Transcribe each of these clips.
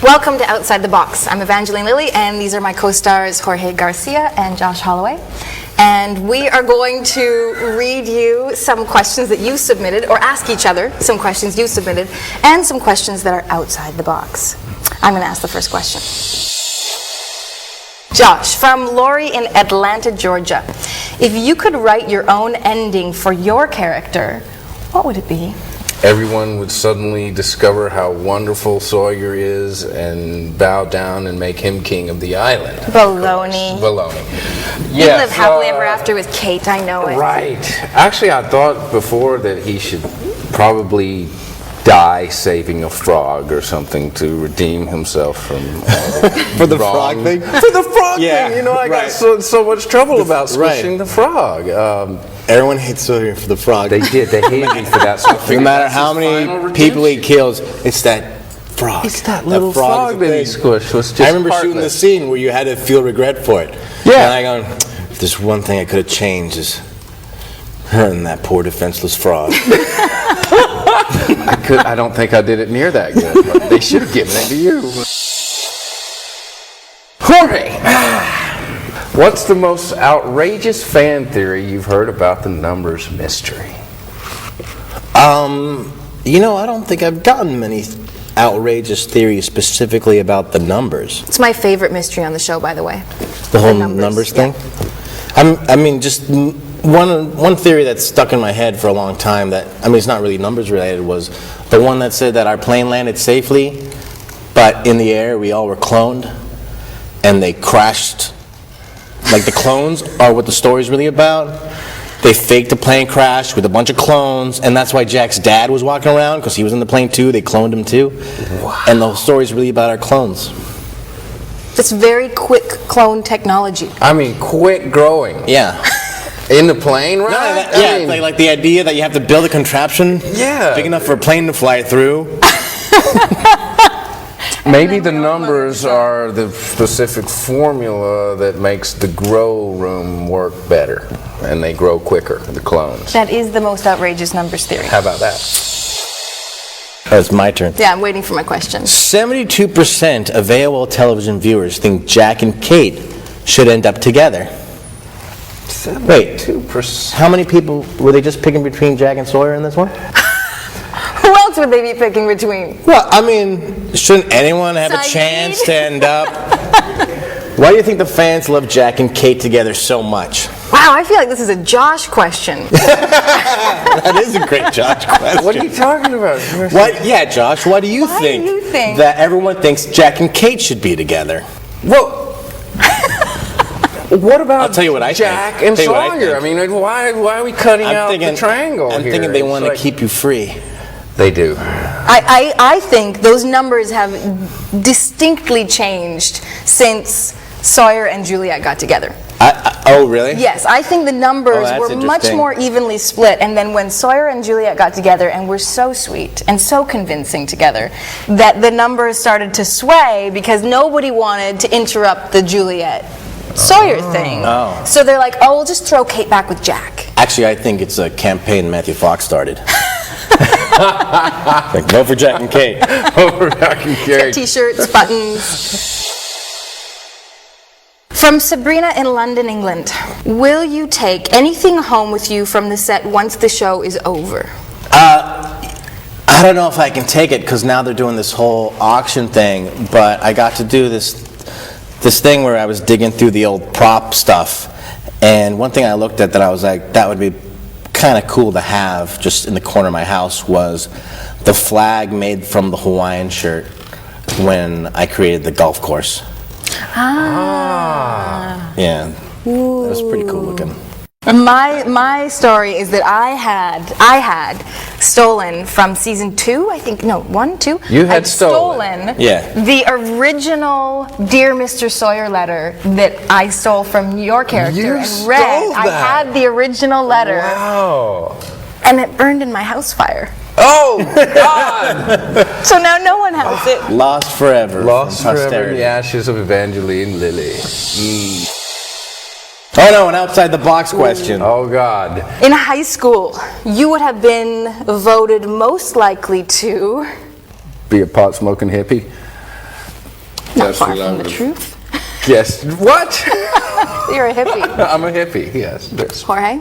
Welcome to Outside the Box. I'm Evangeline Lilly, and these are my co-stars Jorge Garcia and Josh Holloway. And we are going to read you some questions that you submitted, or ask each other some questions you submitted, and some questions that are outside the box. I'm going to ask the first question. Josh, from Lori in Atlanta, Georgia. If you could write your own ending for your character, what would it be? Everyone would suddenly discover how wonderful Sawyer is and bow down and make him king of the island. Baloney. Baloney. You live happily ever after with Kate, I know it. Right. Actually, I thought before that he should probably die saving a frog or something to redeem himself from for the frog thing? For the frog thing, you know, I got so much trouble about squishing the frog. Everyone hates Sawyer for the frog. They did. They hated me for that. So no matter how many people he kills, it's that frog. It's that little frog that he squished. Was just I remember shooting the scene where you had to feel regret for it. Yeah. And I go, if there's one thing I could have changed is hurting that poor defenseless frog. I don't think I did it near that good. But they should have given it to you. Jorge, what's the most outrageous fan theory you've heard about the numbers mystery? You know, I don't think I've gotten many outrageous theories specifically about the numbers. It's my favorite mystery on the show, by the way. The whole numbers thing? Yeah. I mean, just one theory that's stuck in my head for a long time that, I mean, it's not really numbers related, was the one that said that our plane landed safely, but in the air we all were cloned, and they crashed. Like, the clones are what the story's really about. They faked a plane crash with a bunch of clones, and that's why Jack's dad was walking around, because he was in the plane too. They cloned him too. Wow. And the whole story's really about our clones. It's very quick clone technology. I mean, quick growing. Yeah. In the plane, right? No, I mean, like the idea that you have to build a contraption big enough for a plane to fly through. Maybe the numbers are the specific formula that makes the grow room work better, and they grow quicker, the clones. That is the most outrageous numbers theory. How about that? Oh, it's my turn. Yeah, I'm waiting for my question. 72% of AOL television viewers think Jack and Kate should end up together. 72%. How many people were they just picking between Jack and Sawyer in this one? Who else would they be picking between? Well, I mean, shouldn't anyone have a chance to end up? Why do you think the fans love Jack and Kate together so much? Wow, I feel like this is a Josh question. That is a great Josh question. What are you talking about? Yeah, Josh, why do you think that everyone thinks Jack and Kate should be together? Well, what about I'll tell you what I Jack think. and Sawyer? I mean, why are we cutting out the triangle I'm here? thinking they want to keep you free. They do. I think those numbers have distinctly changed since Sawyer and Juliet got together. Oh, really? Yes, I think the numbers were much more evenly split, and then when Sawyer and Juliet got together and were so sweet and so convincing together, that the numbers started to sway because nobody wanted to interrupt the Juliet Sawyer thing. Oh. So they're like, oh, we'll just throw Kate back with Jack. Actually, I think it's a campaign Matthew Fox started. Like, vote for Jack and Kate. Vote for Jack and Kate. T-shirts, buttons. From Sabrina in London, England. Will you take anything home with you from the set once the show is over? I don't know if I can take it because now they're doing this whole auction thing, but I got to do this thing where I was digging through the old prop stuff, and one thing I looked at that I was like, that would be kind of cool to have just in the corner of my house was the flag made from the Hawaiian shirt when I created the golf course. Yeah, that was pretty cool looking. My story is that I had stolen from season 2, I think, no, 1, 2. You had stolen the original Dear Mr. Sawyer letter that I stole from your character and read. I had the original letter. Wow. And it burned in my house fire. Oh, God! So now no one has it. Lost forever. Lost forever in the ashes of Evangeline Lilly. Oh no, an outside the box question. Oh God. In high school, you would have been voted most likely to Be a pot-smoking hippie? Not That's far what I from the would- truth. Yes. What? You're a hippie. I'm a hippie, yes. Jorge?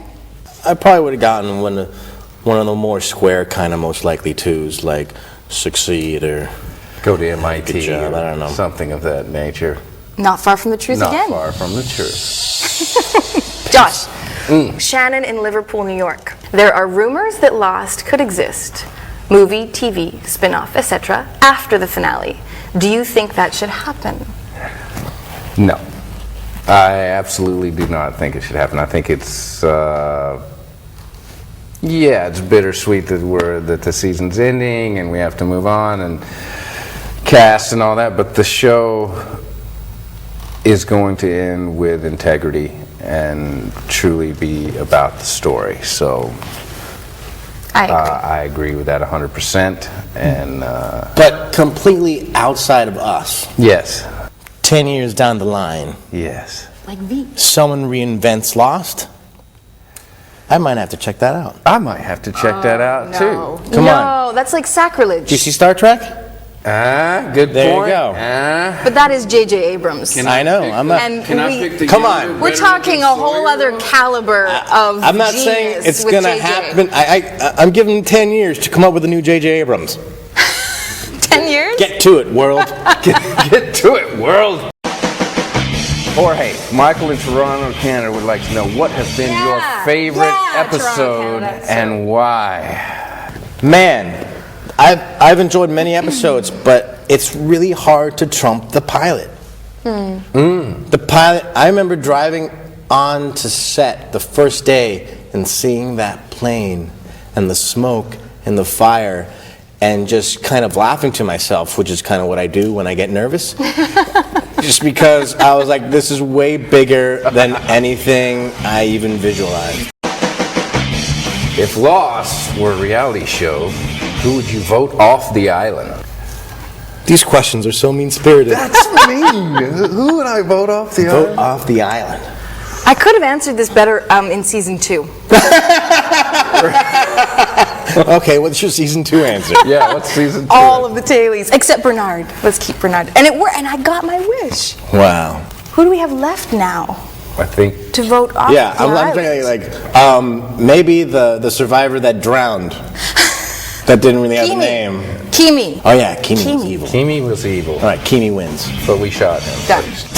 I probably would have gotten one of the more square kind of most likely twos, like succeed or Go to MIT Good job, or I don't know. something of that nature. Not far from the truth Not again. far from the truth. Josh, Shannon in Liverpool, New York. There are rumors that Lost could exist, movie, TV, spin-off, etc., after the finale. Do you think that should happen? No. I absolutely do not think it should happen. I think it's, it's bittersweet that the season's ending and we have to move on and cast and all that, but the show is going to end with integrity and truly be about the story. So I agree. I agree with that 100%. And But completely outside of us, yes, 10 years down the line, yes. Like V. someone reinvents Lost, I might have to check that out. I might have to check that out No. too. Come no, on. that's like sacrilege. Did you see Star Trek? Good There you point. go. But that is J.J. Abrams. I know. I'm not. And Can I we- pick the Come younger, on. We're better talking a looking whole Sawyer, other though? caliber of I'm not genius saying it's with going to JJ. happen. I'm giving them 10 years to come up with a new J.J. Abrams. 10 years? Get to it, world. Get to it, world. Jorge, Michael in Toronto, Canada would like to know what has been your favorite Toronto, episode Canada. and why? Man, I've enjoyed many episodes, but it's really hard to trump the pilot. The pilot, I remember driving on to set the first day and seeing that plane and the smoke and the fire and just kind of laughing to myself, which is kind of what I do when I get nervous. Just because I was like, this is way bigger than anything I even visualized. If Lost were a reality show, who would you vote off the island? These questions are so mean-spirited. That's mean. Who would I vote off the Vote off the island. I could have answered this better in season 2. Okay, what's your season 2 answer? Yeah, what's season 2? All of the tailies, except Bernard. Let's keep Bernard. And it worked, and I got my wish. Wow. Who do we have left now I think to vote off Yeah, the I'm island? thinking like maybe the survivor that drowned, that didn't really have a name. Kimi. Oh yeah, Kimi was Kimi. evil. Kimi was evil, All right, Kimi wins. but we shot him Done. first.